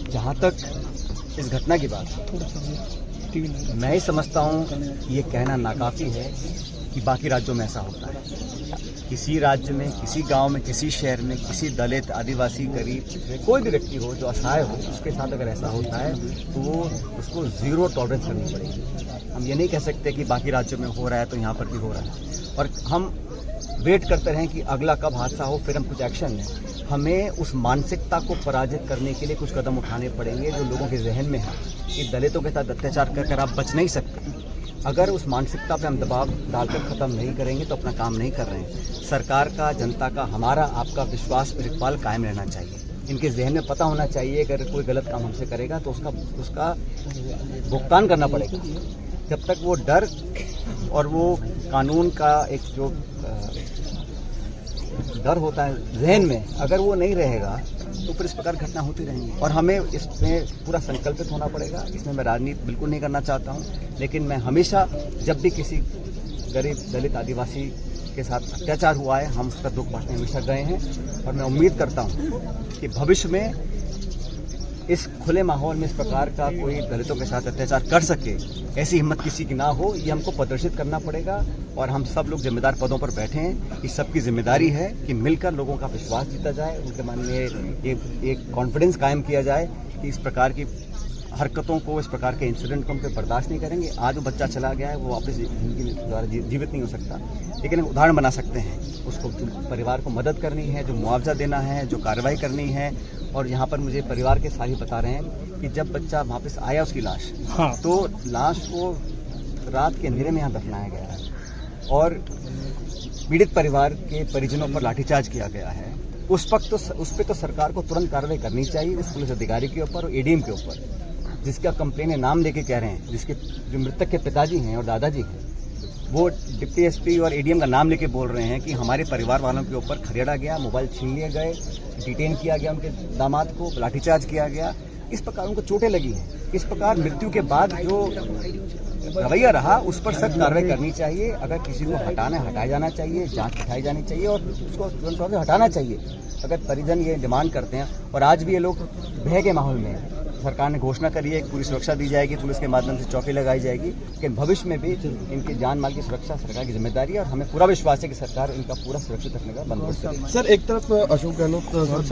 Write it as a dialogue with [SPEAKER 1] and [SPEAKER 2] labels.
[SPEAKER 1] जहाँ तक इस घटना की बात है, मैं ही समझता हूँ कि ये कहना नाकाफी है कि बाकी राज्यों में ऐसा होता है। किसी राज्य में, किसी गांव में, किसी शहर में, किसी दलित, आदिवासी, गरीब, कोई भी व्यक्ति हो जो असहाय हो, उसके साथ अगर ऐसा होता है तो वो उसको जीरो टॉलरेंस करनी पड़ेगी। हम ये नहीं कह सकते कि बाकी राज्यों में हो रहा है तो यहाँ पर भी हो रहा है, और हम वेट करते रहें कि अगला कब हादसा हो फिर हम कुछ एक्शन लें। हमें उस मानसिकता को पराजित करने के लिए कुछ कदम उठाने पड़ेंगे जो लोगों के जहन में है कि दलितों के साथ अत्याचार कर आप बच नहीं सकते। अगर उस मानसिकता पे हम दबाव डालकर ख़त्म नहीं करेंगे तो अपना काम नहीं कर रहे हैं। सरकार का, जनता का, हमारा, आपका विश्वास और इकबाल कायम रहना चाहिए। इनके जहन में पता होना चाहिए कि अगर कोई गलत काम हमसे करेगा तो उसका भुगतान करना पड़ेगा। जब तक वो डर और वो कानून का एक जो डर होता है जहन में, अगर वो नहीं रहेगा तो फिर इस प्रकार घटना होती रहेंगी। और हमें इसमें पूरा संकल्पित होना पड़ेगा। इसमें मैं राजनीति बिल्कुल नहीं करना चाहता हूँ, लेकिन मैं हमेशा जब भी किसी गरीब, दलित, आदिवासी के साथ अत्याचार हुआ है, हम उसका दुख बांटने हमेशा गए हैं। और मैं उम्मीद करता हूँ कि भविष्य में इस खुले माहौल में इस प्रकार का कोई दलितों के साथ अत्याचार कर सके, ऐसी हिम्मत किसी की ना हो, ये हमको प्रदर्शित करना पड़ेगा। और हम सब लोग जिम्मेदार पदों पर बैठे हैं। इस सबकी जिम्मेदारी है कि मिलकर लोगों का विश्वास जीता जाए, उनके मन में एक कॉन्फिडेंस कायम किया जाए कि इस प्रकार की हरकतों को, इस प्रकार के इंसिडेंट को हम पे बर्दाश्त नहीं करेंगे। आज वो बच्चा चला गया है, वो वापस जिंदगी द्वारा जीवित नहीं हो सकता, लेकिन हम उदाहरण बना सकते हैं। उसको परिवार को मदद करनी है, जो मुआवजा देना है, जो कार्रवाई करनी है। और यहाँ पर मुझे परिवार के साथी बता रहे हैं कि जब बच्चा वापस आया उसकी लाश, तो लाश को रात के अंधेरे में यहाँ दफनाया गया है और पीड़ित परिवार के परिजनों पर लाठीचार्ज किया गया है। उस पर तो सरकार को तुरंत कार्रवाई करनी चाहिए, उस पुलिस अधिकारी के ऊपर और एडीएम के ऊपर, जिसका कंप्लेन नाम लेके कह रहे हैं, जिसके जो मृतक के पिताजी हैं और दादाजी हैं, वो डिप्टी एसपी और एडीएम का नाम लेके बोल रहे हैं कि हमारे परिवार वालों के ऊपर खदेड़ा गया, मोबाइल छीन लिए गए, डिटेन किया गया, उनके दामाद को लाठीचार्ज किया गया। इस प्रकार उनको चोटें लगी हैं। इस प्रकार मृत्यु के बाद जो रवैया रहा उस पर सख्त कार्रवाई करनी चाहिए। अगर किसी को हटाना है, हटाया जाना चाहिए, जांच उठाई जानी चाहिए और उसको तुरंत हटाना चाहिए अगर परिजन ये डिमांड करते हैं। और आज भी ये लोग भय के माहौल में हैं। सरकार ने घोषणा करी है कि पूरी सुरक्षा दी जाएगी, पुलिस के माध्यम से चौकी लगाई जाएगी, लेकिन भविष्य में भी इनकी जान माल की सुरक्षा सरकार की जिम्मेदारी है और हमें पूरा विश्वास है कि सरकार इनका पूरा सुरक्षित रखने का बंदोबस्त करेगी।
[SPEAKER 2] सर, एक तरफ अशोक गहलोत